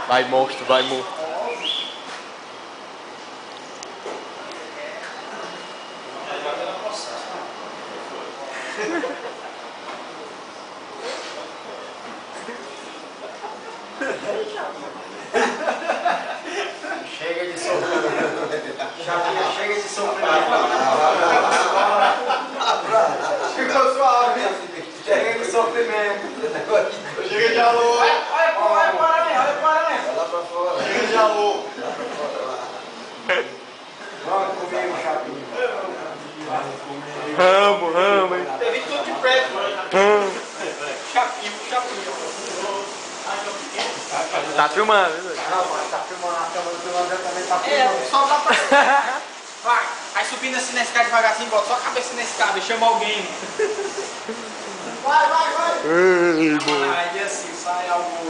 Vai, monstro, vai, monstro. Chega de sofrer. Chega de sofrer. Ficou suave. Chega de sofrimento. Chega de alô. Olha para mim, olha para mim. Lá pra fora. Chega de alô. Vamos comigo, chapinho. Ramo, hein? Teve tudo de preto, mano. Ramo. Chapinho. Tá filmando, né? Não, mano, tá filmando. A câmera do André também tá filmando. Só dá pra... Vai, vai subindo assim na escada devagarzinho, bota só a cabeça na escada e chama alguém. Vai. Ei, Aí assim, sai algo...